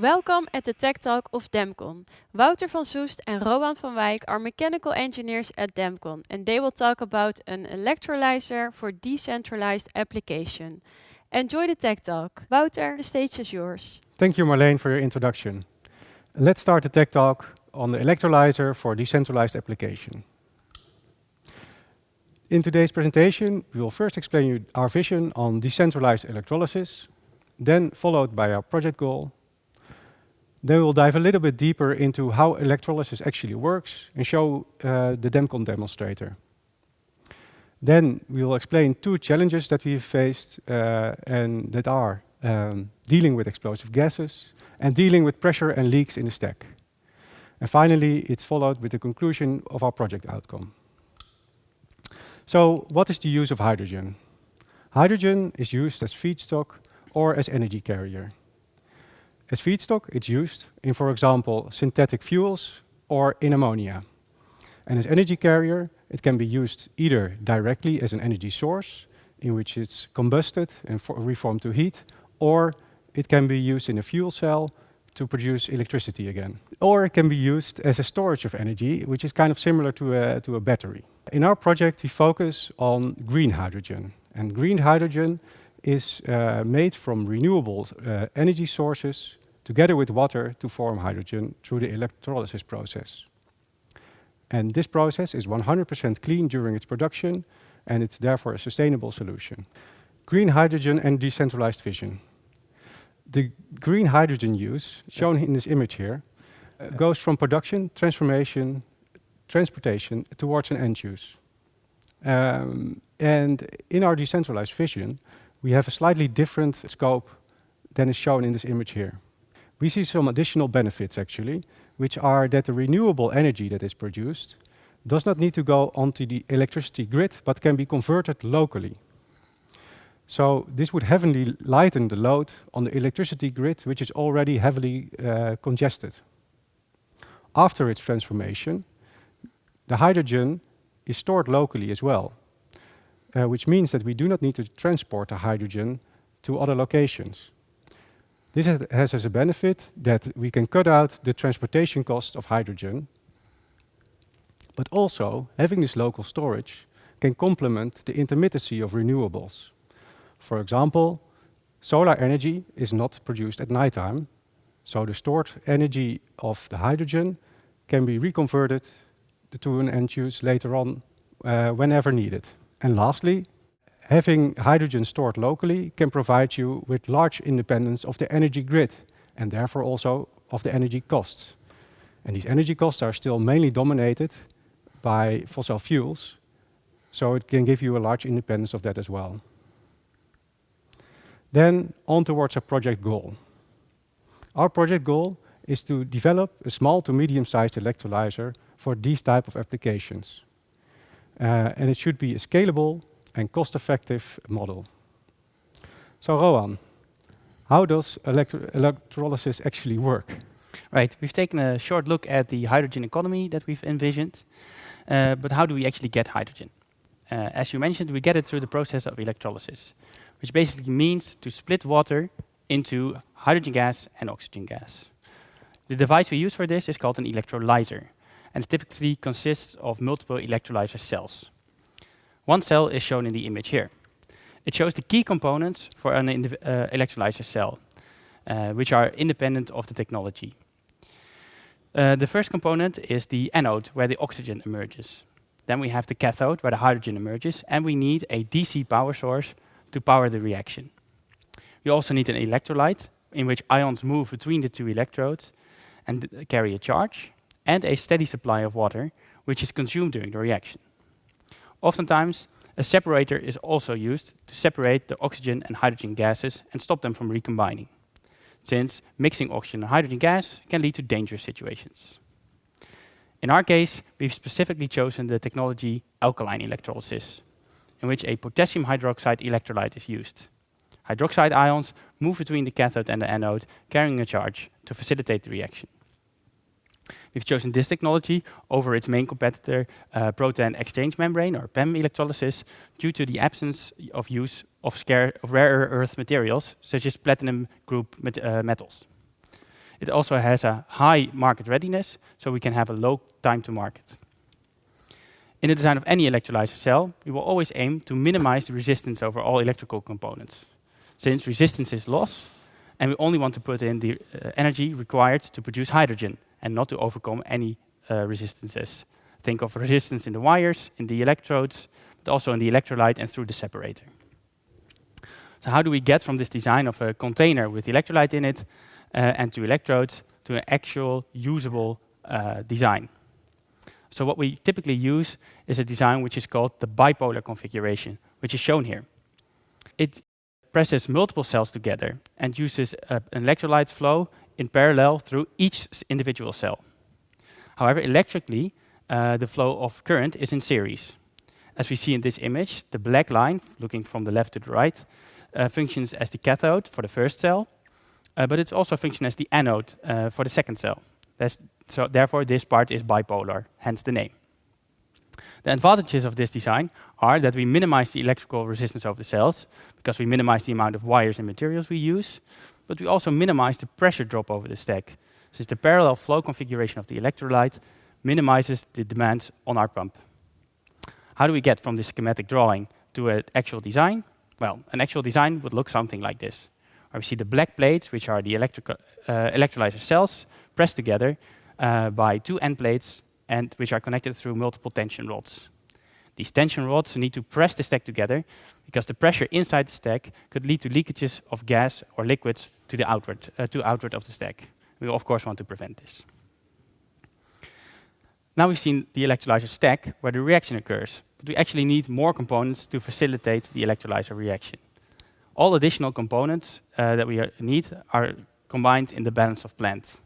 Welcome at the Tech Talk of Demcon. Wouter van Soest and Rowan van Wijk are mechanical engineers at Demcon, and they will talk about an electrolyzer for decentralized application. Enjoy the Tech Talk. Wouter, the stage is yours. Thank you, Marleen, for your introduction. Let's start the tech talk on the electrolyzer for decentralized application. In today's presentation, we will first explain you our vision on decentralized electrolysis, then followed by our project goal. Then we will dive a little bit deeper into how electrolysis actually works and show the Demcon demonstrator. Then we will explain two challenges that we've faced and that are dealing with explosive gases and dealing with pressure and leaks in the stack. And finally, it's followed with the conclusion of our project outcome. So what is the use of hydrogen? Hydrogen is used as feedstock or as energy carrier. As feedstock, it's used in, for example, synthetic fuels or in ammonia. And as energy carrier, it can be used either directly as an energy source, in which it's combusted and reformed to heat, or it can be used in a fuel cell to produce electricity again. Or it can be used as a storage of energy, which is kind of similar to a battery. In our project, we focus on green hydrogen. And green hydrogen is made from renewable energy sources together with water to form hydrogen through the electrolysis process. And this process is 100% clean during its production, and it's therefore a sustainable solution. Green hydrogen and decentralized vision. The green hydrogen use, shown in this image here, goes from production, transformation, transportation towards an end use. And in our decentralized vision, we have a slightly different scope than is shown in this image here. We see some additional benefits actually, which are that the renewable energy that is produced does not need to go onto the electricity grid, but can be converted locally. So this would heavily lighten the load on the electricity grid, which is already heavily congested. After its transformation, the hydrogen is stored locally as well, which means that we do not need to transport the hydrogen to other locations. This has as a benefit that we can cut out the transportation cost of hydrogen, but also having this local storage can complement the intermittency of renewables. For example, solar energy is not produced at nighttime, so the stored energy of the hydrogen can be reconverted to an end use later on whenever needed. And lastly, having hydrogen stored locally can provide you with large independence of the energy grid and therefore also of the energy costs. And these energy costs are still mainly dominated by fossil fuels, so it can give you a large independence of that as well. Then on towards our project goal. Our project goal is to develop a small to medium-sized electrolyzer for these type of applications. And it should be a scalable and cost-effective model. So Rowan, how does electrolysis actually work? Right, we've taken a short look at the hydrogen economy that we've envisioned, but how do we actually get hydrogen? As you mentioned, we get it through the process of electrolysis, which basically means to split water into hydrogen gas and oxygen gas. The device we use for this is called an electrolyzer, and it typically consists of multiple electrolyzer cells. One cell is shown in the image here. It shows the key components for an electrolyzer cell, which are independent of the technology. The first component is the anode, where the oxygen emerges. Then we have the cathode, where the hydrogen emerges, and we need a DC power source to power the reaction. We also need an electrolyte, in which ions move between the two electrodes and carry a charge, and a steady supply of water, which is consumed during the reaction. Oftentimes, a separator is also used to separate the oxygen and hydrogen gases and stop them from recombining, since mixing oxygen and hydrogen gas can lead to dangerous situations. In our case, we've specifically chosen the technology alkaline electrolysis, in which a potassium hydroxide electrolyte is used. Hydroxide ions move between the cathode and the anode, carrying a charge to facilitate the reaction. We've chosen this technology over its main competitor, proton exchange membrane, or PEM electrolysis, due to the absence of use of rare earth materials, such as platinum group metals. It also has a high market readiness, so we can have a low time to market. In the design of any electrolyzer cell, we will always aim to minimize the resistance over all electrical components, since resistance is loss, and we only want to put in the energy required to produce hydrogen, and not to overcome any resistances. Think of resistance in the wires, in the electrodes, but also in the electrolyte and through the separator. So how do we get from this design of a container with electrolyte in it and two electrodes to an actual usable design? So what we typically use is a design which is called the bipolar configuration, which is shown here. It presses multiple cells together and uses an electrolyte flow in parallel through each individual cell. However, electrically, the flow of current is in series. As we see in this image, the black line, looking from the left to the right, functions as the cathode for the first cell, but it also functions as the anode for the second cell. So therefore, this part is bipolar, hence the name. The advantages of this design are that we minimize the electrical resistance of the cells, because we minimize the amount of wires and materials we use, but we also minimize the pressure drop over the stack, since the parallel flow configuration of the electrolyte minimizes the demands on our pump. How do we get from this schematic drawing to an actual design? Well, an actual design would look something like this, where we see the black plates, which are the electrolyzer cells, pressed together by two end plates, and which are connected through multiple tension rods. These tension rods need to press the stack together, because the pressure inside the stack could lead to leakages of gas or liquids to the outward of the stack. We of course want to prevent this. Now we've seen the electrolyzer stack where the reaction occurs, but we actually need more components to facilitate the electrolyzer reaction. All additional components that we need are combined in the balance of plant.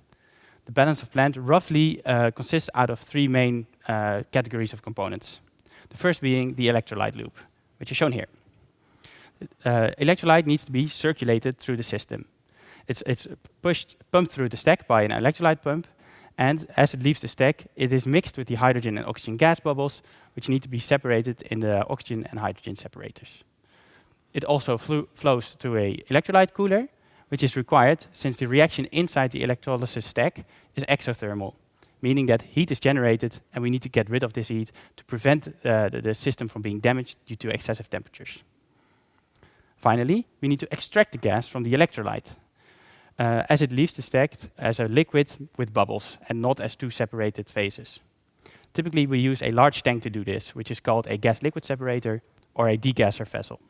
The balance of plant roughly consists out of three main categories of components. The first being the electrolyte loop, which is shown here. Electrolyte needs to be circulated through the system. It's pumped through the stack by an electrolyte pump, and as it leaves the stack, it is mixed with the hydrogen and oxygen gas bubbles, which need to be separated in the oxygen and hydrogen separators. It also flows through an electrolyte cooler, which is required since the reaction inside the electrolysis stack is exothermal, meaning that heat is generated and we need to get rid of this heat to prevent the system from being damaged due to excessive temperatures. Finally, we need to extract the gas from the electrolyte, as it leaves the stack as a liquid with bubbles and not as two separated phases. Typically, we use a large tank to do this, which is called a gas-liquid separator or a degasser vessel.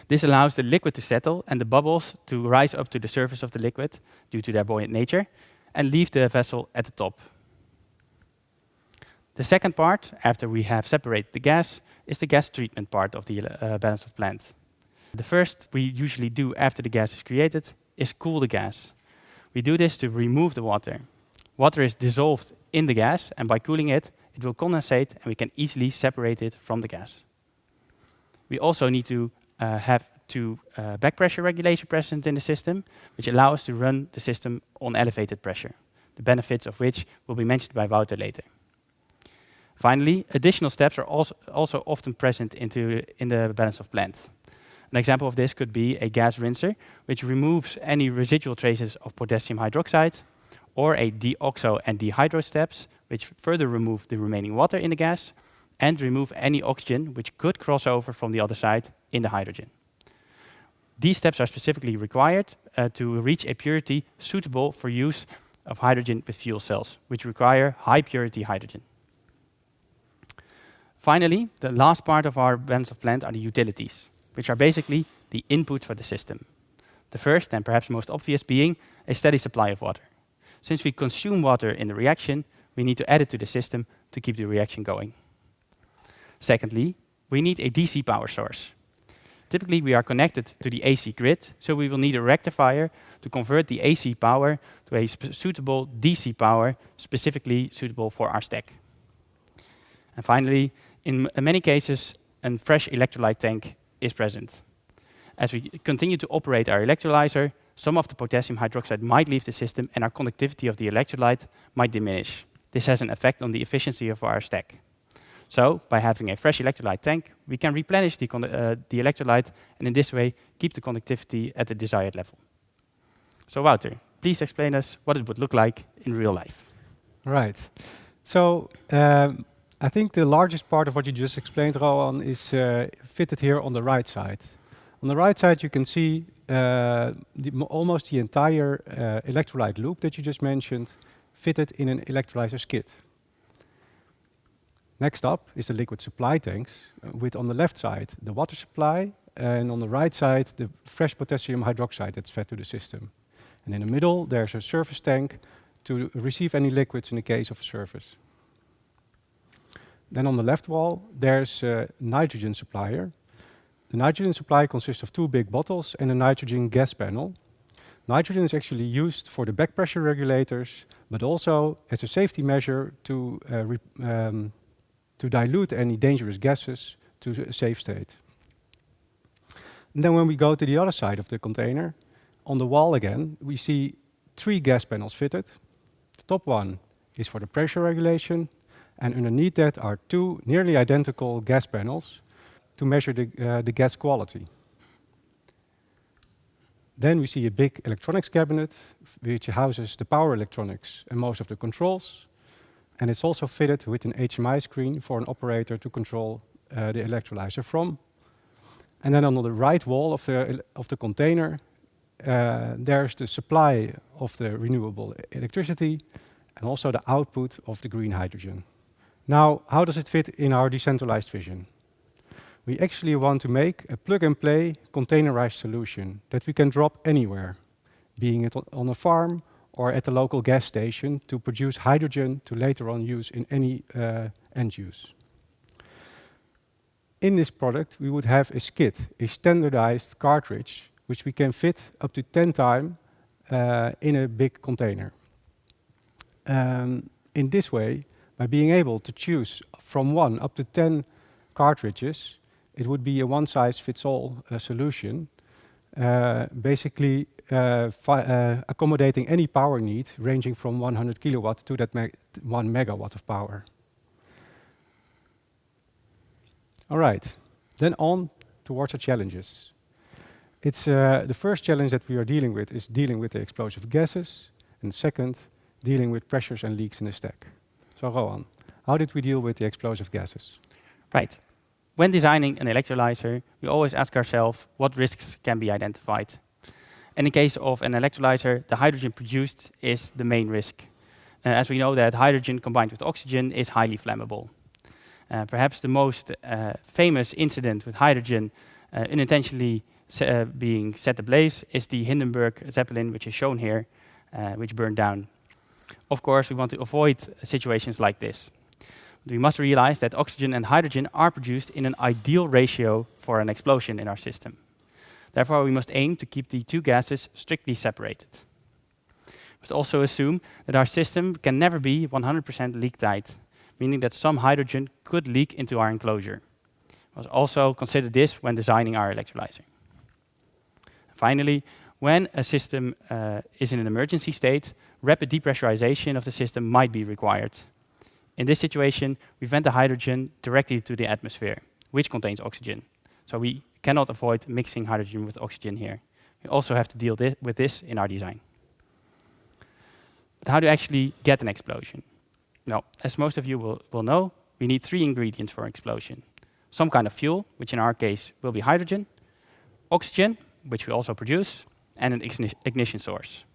This allows the liquid to settle and the bubbles to rise up to the surface of the liquid due to their buoyant nature and leave the vessel at the top. The second part, after we have separated the gas, is the gas treatment part of the balance of plant. The first we usually do after the gas is created is cool the gas. We do this to remove the water. Water is dissolved in the gas, and by cooling it, it will condensate and we can easily separate it from the gas. We also need to have two back pressure regulation present in the system, which allow us to run the system on elevated pressure, the benefits of which will be mentioned by Wouter later. Finally, additional steps are also often present in the balance of plant. An example of this could be a gas rinser, which removes any residual traces of potassium hydroxide, or a deoxo and dehydro steps, which further remove the remaining water in the gas, and remove any oxygen which could cross over from the other side in the hydrogen. These steps are specifically required to reach a purity suitable for use of hydrogen with fuel cells, which require high purity hydrogen. Finally, the last part of our balance of plant are the utilities, which are basically the input for the system. The first, and perhaps most obvious, being a steady supply of water. Since we consume water in the reaction, we need to add it to the system to keep the reaction going. Secondly, we need a DC power source. Typically, we are connected to the AC grid, so we will need a rectifier to convert the AC power to a suitable DC power, specifically suitable for our stack. And finally, in many cases, a fresh electrolyte tank is present. As we continue to operate our electrolyzer, some of the potassium hydroxide might leave the system and our conductivity of the electrolyte might diminish. This has an effect on the efficiency of our stack. So, by having a fresh electrolyte tank, we can replenish the electrolyte and in this way keep the conductivity at the desired level. So Wouter, please explain us what it would look like in real life. Right. So I think the largest part of what you just explained, Rowan, is fitted here on the right side. On the right side, you can see almost the entire electrolyte loop that you just mentioned fitted in an electrolyzer skid. Next up is the liquid supply tanks, with on the left side the water supply, and on the right side the fresh potassium hydroxide that's fed to the system. And in the middle there's a surface tank to receive any liquids in the case of a surface. Then on the left wall there's a nitrogen supplier. The nitrogen supply consists of 2 big bottles and a nitrogen gas panel. Nitrogen is actually used for the back pressure regulators, but also as a safety measure to dilute any dangerous gases to a safe state. And then when we go to the other side of the container, on the wall again, we see 3 gas panels fitted. The top one is for the pressure regulation, and underneath that are 2 nearly identical gas panels to measure the gas quality. Then we see a big electronics cabinet, which houses the power electronics and most of the controls. And it's also fitted with an HMI screen for an operator to control the electrolyzer from. And then on the right wall of the container, there's the supply of the renewable electricity and also the output of the green hydrogen. Now, how does it fit in our decentralized vision? We actually want to make a plug-and-play containerized solution that we can drop anywhere, being it on a farm or at the local gas station to produce hydrogen to later on use in any end use. In this product, we would have a skid, a standardized cartridge, which we can fit up to 10 times in a big container. In this way, by being able to choose from 1 up to 10 cartridges, it would be a one-size-fits-all solution, basically accommodating any power need ranging from 100 kilowatt to that 1 megawatt of power. All right, then on towards the challenges. It's the first challenge that we are dealing with is dealing with the explosive gases, and second, dealing with pressures and leaks in the stack. So Rowan, how did we deal with the explosive gases? Right. When designing an electrolyzer, we always ask ourselves what risks can be identified. In the case of an electrolyzer, the hydrogen produced is the main risk. As we know that hydrogen combined with oxygen is highly flammable. Perhaps the most famous incident with hydrogen unintentionally being set ablaze is the Hindenburg Zeppelin, which is shown here, which burned down. Of course, we want to avoid situations like this. We must realize that oxygen and hydrogen are produced in an ideal ratio for an explosion in our system. Therefore, we must aim to keep the 2 gases strictly separated. We must also assume that our system can never be 100% leak-tight, meaning that some hydrogen could leak into our enclosure. We must also consider this when designing our electrolyzer. Finally, when a system is in an emergency state, rapid depressurization of the system might be required. In this situation, we vent the hydrogen directly to the atmosphere, which contains oxygen. So we cannot avoid mixing hydrogen with oxygen here. We also have to deal with this in our design. But how do you actually get an explosion? Now, as most of you will know, we need 3 ingredients for an explosion. Some kind of fuel, which in our case will be hydrogen, oxygen, which we also produce, and an ignition source.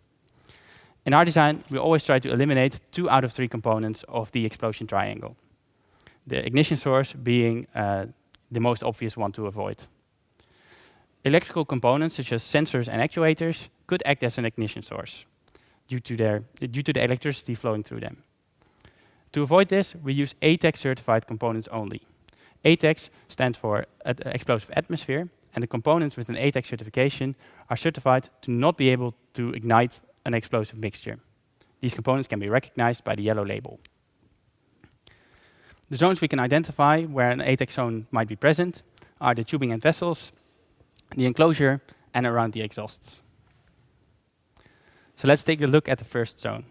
In our design, we always try to eliminate 2 out of 3 components of the explosion triangle. The ignition source being the most obvious one to avoid. Electrical components such as sensors and actuators could act as an ignition source due to the electricity flowing through them. To avoid this, we use ATEX certified components only. ATEX stands for explosive atmosphere, and the components with an ATEX certification are certified to not be able to ignite an explosive mixture. These components can be recognized by the yellow label. The zones we can identify where an ATEX zone might be present are the tubing and vessels, the enclosure, and around the exhausts. So let's take a look at the first zone.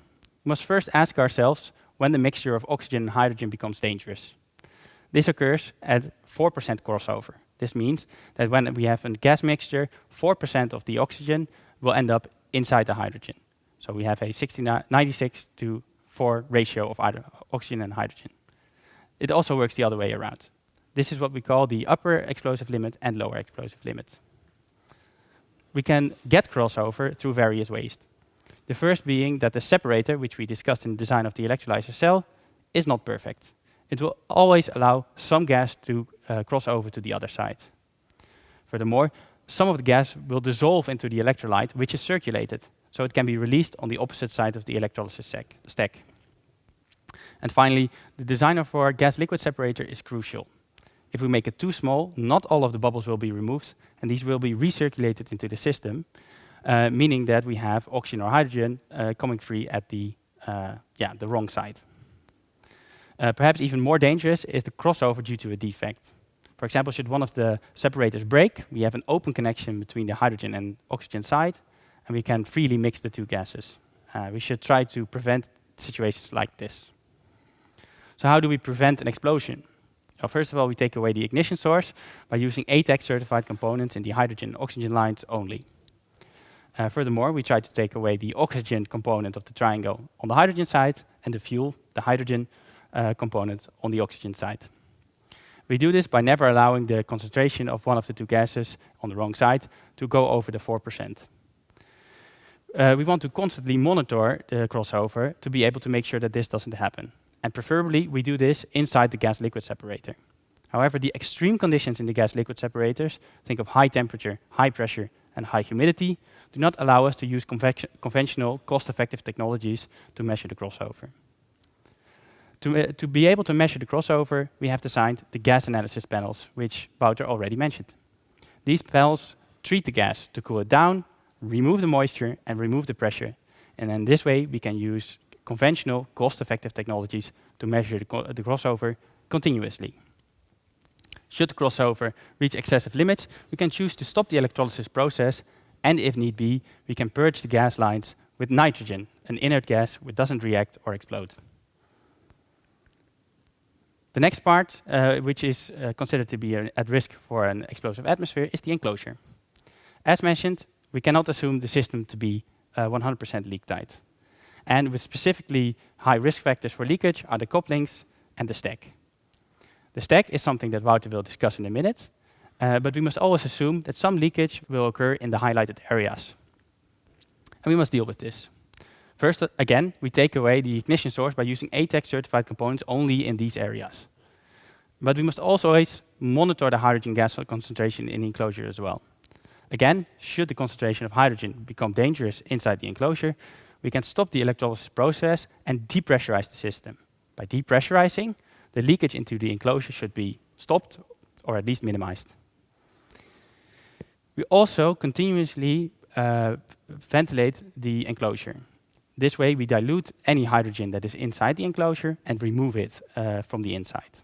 We must first ask ourselves when the mixture of oxygen and hydrogen becomes dangerous. This occurs at 4% crossover. This means that when we have a gas mixture, 4% of the oxygen will end up inside the hydrogen. So we have a 96 to 4 ratio of oxygen and hydrogen. It also works the other way around. This is what we call the upper explosive limit and lower explosive limit. We can get crossover through various ways. The first being that the separator, which we discussed in the design of the electrolyzer cell, is not perfect. It will always allow some gas to cross over to the other side. Furthermore, some of the gas will dissolve into the electrolyte, which is circulated, so it can be released on the opposite side of the electrolysis stack. And finally, the design of our gas-liquid separator is crucial. If we make it too small, not all of the bubbles will be removed, and these will be recirculated into the system, meaning that we have oxygen or hydrogen coming free at the wrong side. Perhaps even more dangerous is the crossover due to a defect. For example, should one of the separators break, we have an open connection between the hydrogen and oxygen side, and we can freely mix the two gases. We should try to prevent situations like this. So how do we prevent an explosion? Well, first of all, we take away the ignition source by using ATEX certified components in the hydrogen and oxygen lines only. Furthermore, we try to take away the oxygen component of the triangle on the hydrogen side and the fuel, the hydrogen component on the oxygen side. We do this by never allowing the concentration of one of the two gases on the wrong side to go over the 4%. We want to constantly monitor the crossover to be able to make sure that this doesn't happen. And preferably, we do this inside the gas-liquid separator. However, the extreme conditions in the gas-liquid separators, think of high temperature, high pressure, and high humidity, do not allow us to use conventional, cost-effective technologies to measure the crossover. To be able to measure the crossover, we have designed the gas analysis panels, which Wouter already mentioned. These panels treat the gas to cool it down, remove the moisture, and remove the pressure. And in this way, we can use conventional, cost-effective technologies to measure the crossover continuously. Should the crossover reach excessive limits, we can choose to stop the electrolysis process, and if need be, we can purge the gas lines with nitrogen, an inert gas which doesn't react or explode. The next part, which is considered to be at risk for an explosive atmosphere, is the enclosure. As mentioned, we cannot assume the system to be 100% leak-tight. And with specifically high risk factors for leakage are the couplings and the stack. The stack is something that Wouter will discuss in a minute, but we must always assume that some leakage will occur in the highlighted areas. And we must deal with this. First, again, we take away the ignition source by using ATEX certified components only in these areas. But we must also always monitor the hydrogen gas concentration in the enclosure as well. Again, should the concentration of hydrogen become dangerous inside the enclosure, we can stop the electrolysis process and depressurize the system. By depressurizing, the leakage into the enclosure should be stopped or at least minimized. We also continuously ventilate the enclosure. This way, we dilute any hydrogen that is inside the enclosure and remove it from the inside.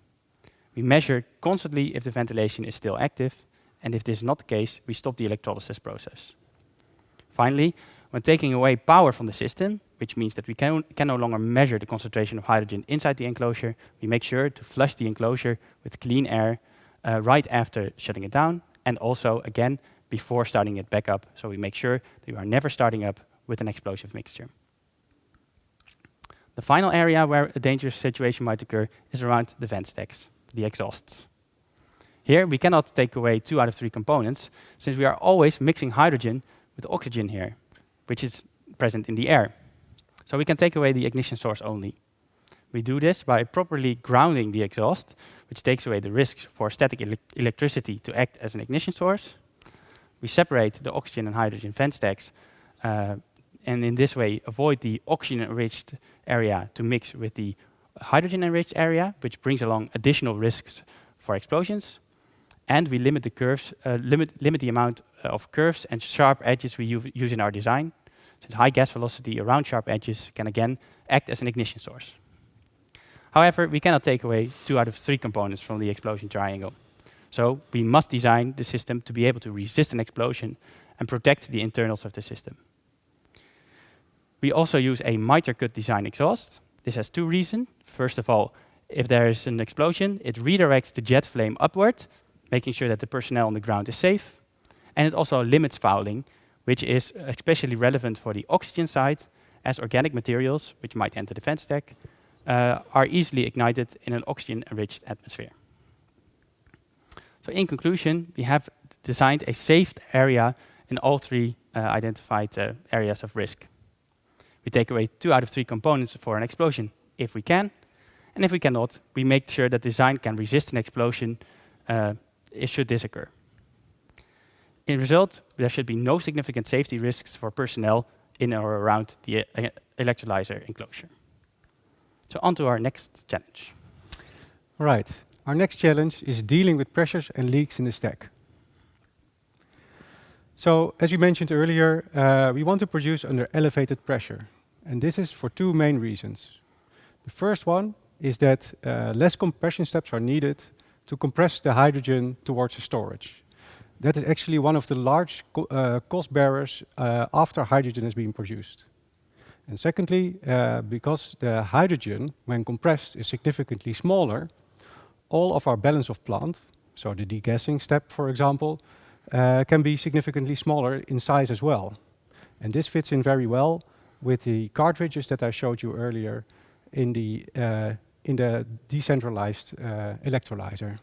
We measure constantly if the ventilation is still active, and if this is not the case, we stop the electrolysis process. Finally, when taking away power from the system, which means that we can no longer measure the concentration of hydrogen inside the enclosure, we make sure to flush the enclosure with clean air right after shutting it down, and also, again, before starting it back up, so we make sure that we are never starting up with an explosive mixture. The final area where a dangerous situation might occur is around the vent stacks, the exhausts. Here, we cannot take away 2 out of 3 components, since we are always mixing hydrogen with oxygen here, which is present in the air. So we can take away the ignition source only. We do this by properly grounding the exhaust, which takes away the risks for static electricity to act as an ignition source. We separate the oxygen and hydrogen vent stacks, and in this way avoid the oxygen-enriched area to mix with the hydrogen-enriched area, which brings along additional risks for explosions. And we limit the curves, limit the amount of curves and sharp edges we use in our design, since high gas velocity around sharp edges can again act as an ignition source. However, we cannot take away 2 out of 3 components from the explosion triangle. So we must design the system to be able to resist an explosion and protect the internals of the system. We also use a miter cut design exhaust. This has 2 reasons. First of all, if there is an explosion, it redirects the jet flame upward, making sure that the personnel on the ground is safe. And it also limits fouling, which is especially relevant for the oxygen side as organic materials, which might enter the vent stack, are easily ignited in an oxygen-enriched atmosphere. So in conclusion, we have designed a safe area in all three identified areas of risk. We take away 2 out of 3 components for an explosion if we can, and if we cannot, we make sure that design can resist an explosion should this occur. In result, there should be no significant safety risks for personnel in or around the electrolyzer enclosure. So on to our next challenge. Right. Our next challenge is dealing with pressures and leaks in the stack. So, as you mentioned earlier, we want to produce under elevated pressure. And this is for 2 main reasons. The first one is that less compression steps are needed to compress the hydrogen towards the storage. That is actually one of the large cost bearers after hydrogen has been produced. And secondly, because the hydrogen, when compressed, is significantly smaller, all of our balance of plant, so the degassing step, for example, can be significantly smaller in size as well. And this fits in very well with the cartridges that I showed you earlier in the decentralized electrolyzer.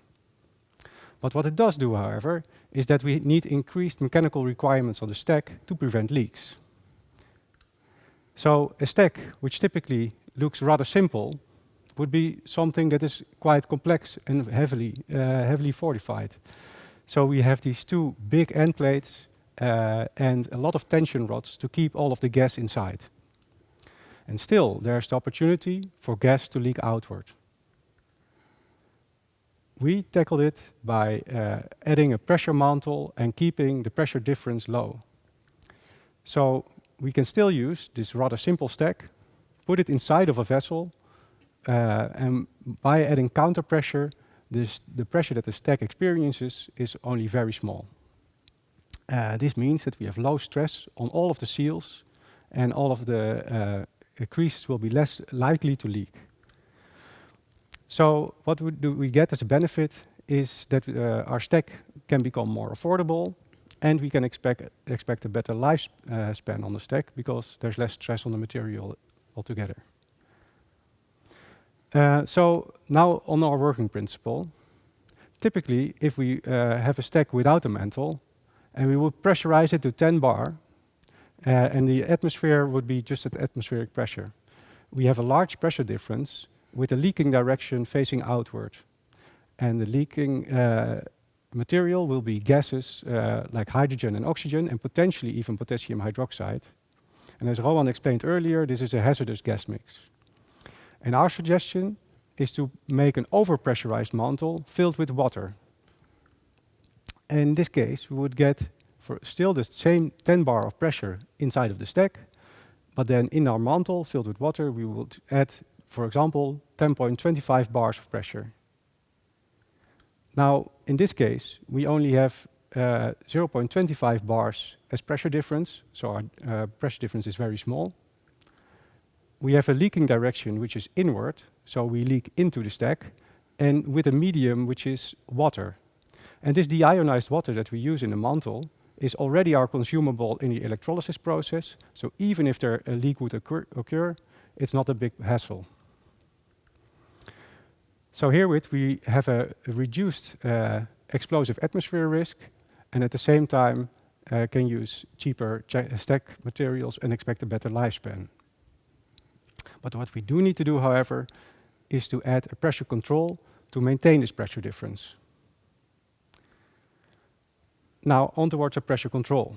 But what it does do, however, is that we need increased mechanical requirements on the stack to prevent leaks. So a stack, which typically looks rather simple, would be something that is quite complex and heavily fortified. So we have these 2 big end plates and a lot of tension rods to keep all of the gas inside. And still, there's the opportunity for gas to leak outward. We tackled it by adding a pressure mantle and keeping the pressure difference low. So we can still use this rather simple stack, put it inside of a vessel, and by adding counter pressure, the pressure that the stack experiences is only very small. This means that we have low stress on all of the seals, and all of the creases will be less likely to leak. So what we get as a benefit is that our stack can become more affordable, and we can expect a better lifespan on the stack because there's less stress on the material altogether. So now on our working principle, typically if we have a stack without a mantle, and we would pressurize it to 10 bar, and the atmosphere would be just at atmospheric pressure. We have a large pressure difference with a leaking direction facing outward. And the leaking material will be gases like hydrogen and oxygen, and potentially even potassium hydroxide. And as Rowan explained earlier, this is a hazardous gas mix. And our suggestion is to make an overpressurized mantle filled with water. In this case, we would get for still the same 10 bar of pressure inside of the stack, but then in our mantle filled with water, we would add, for example, 10.25 bars of pressure. Now, in this case, we only have 0.25 bars as pressure difference, so our pressure difference is very small. We have a leaking direction which is inward, so we leak into the stack, and with a medium which is water. And this deionized water that we use in the mantle is already our consumable in the electrolysis process, so even if a leak would occur, it's not a big hassle. So herewith we have a reduced explosive atmosphere risk, and at the same time can use cheaper stack materials and expect a better lifespan. But what we do need to do, however, is to add a pressure control to maintain this pressure difference. Now on towards a pressure control.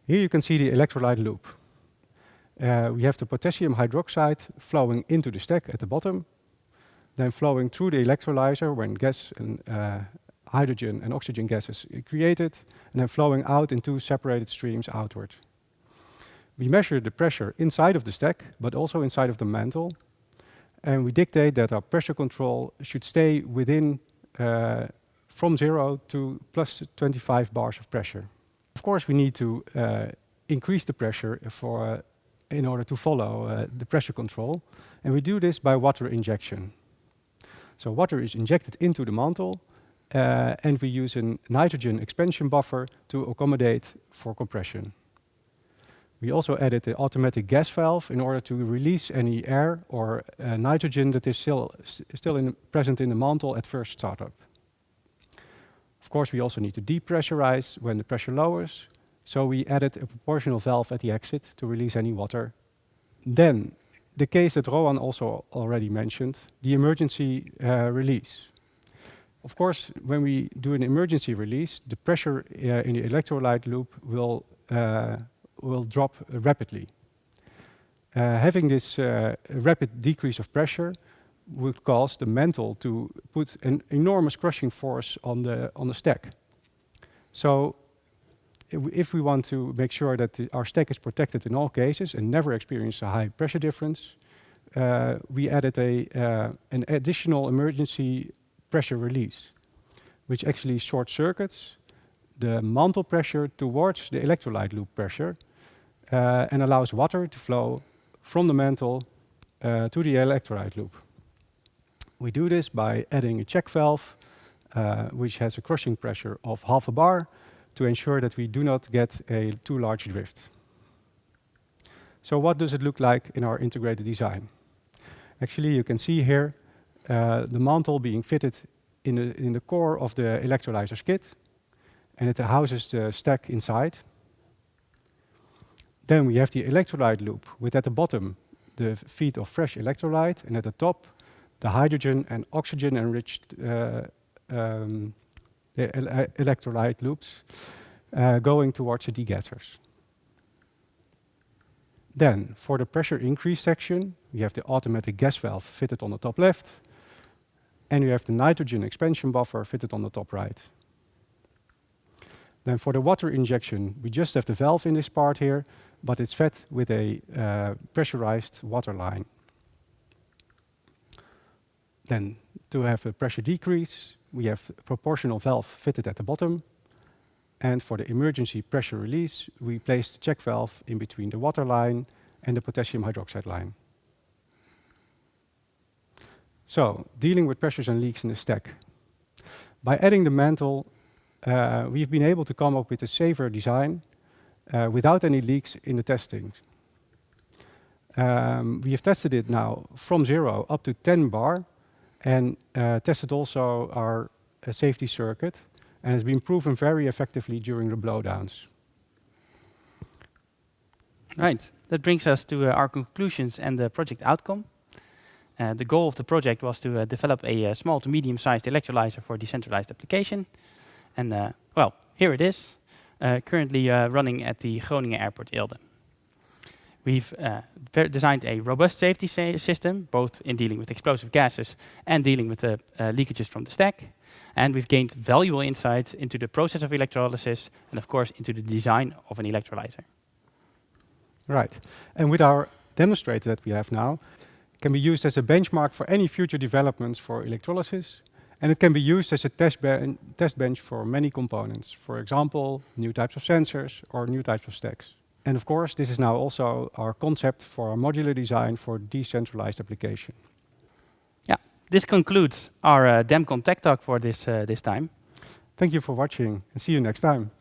Here you can see the electrolyte loop. We have the potassium hydroxide flowing into the stack at the bottom, then flowing through the electrolyzer when gas and hydrogen and oxygen gases are created, and then flowing out in 2 separated streams outward. We measure the pressure inside of the stack, but also inside of the mantle, and we dictate that our pressure control should stay within from 0 to plus 25 bars of pressure. Of course, we need to increase the pressure in order to follow the pressure control, and we do this by water injection. So water is injected into the mantle, and we use a nitrogen expansion buffer to accommodate for compression. We also added the automatic gas valve in order to release any air or nitrogen that is still present in the mantle at first startup. Of course, we also need to depressurize when the pressure lowers, so we added a proportional valve at the exit to release any water. Then, the case that Rowan also already mentioned, the emergency release. Of course, when we do an emergency release, the pressure in the electrolyte loop will drop rapidly. Having this rapid decrease of pressure would cause the mantle to put an enormous crushing force on the stack. So if we want to make sure that our stack is protected in all cases and never experience a high pressure difference, we added an additional emergency pressure release, which actually short circuits the mantle pressure towards the electrolyte loop pressure and allows water to flow from the mantle to the electrolyte loop. We do this by adding a check valve, which has a crushing pressure of 0.5 bar to ensure that we do not get a too large drift. So what does it look like in our integrated design? Actually, you can see here the mantle being fitted in the core of the electrolyzer skid, and it houses the stack inside. Then we have the electrolyte loop with at the bottom the feed of fresh electrolyte, and at the top the hydrogen and oxygen enriched electrolyte loops going towards the degassers. Then, for the pressure increase section, we have the automatic gas valve fitted on the top left, and we have the nitrogen expansion buffer fitted on the top right. Then for the water injection, we just have the valve in this part here, but it's fed with a pressurized water line. Then, to have a pressure decrease, we have a proportional valve fitted at the bottom. And for the emergency pressure release, we place the check valve in between the water line and the potassium hydroxide line. So, dealing with pressures and leaks in the stack. By adding the mantle, we've been able to come up with a safer design without any leaks in the testing. We have tested it now from 0 up to 10 bar and tested also our safety circuit, and has been proven very effectively during the blowdowns. Right, that brings us to our conclusions and the project outcome. The goal of the project was to develop a small to medium-sized electrolyzer for decentralized application. And well, here it is, currently running at the Groningen Airport Eelde. We've designed a robust safety system, both in dealing with explosive gases and dealing with the leakages from the stack. And we've gained valuable insights into the process of electrolysis and, of course, into the design of an electrolyzer. Right, and with our demonstrator that we have now, it can be used as a benchmark for any future developments for electrolysis, and it can be used as a test bench for many components. For example, new types of sensors or new types of stacks. And of course, this is now also our concept for our modular design for decentralized application. Yeah, this concludes our DEMCON Tech Talk for this time. Thank you for watching, and see you next time.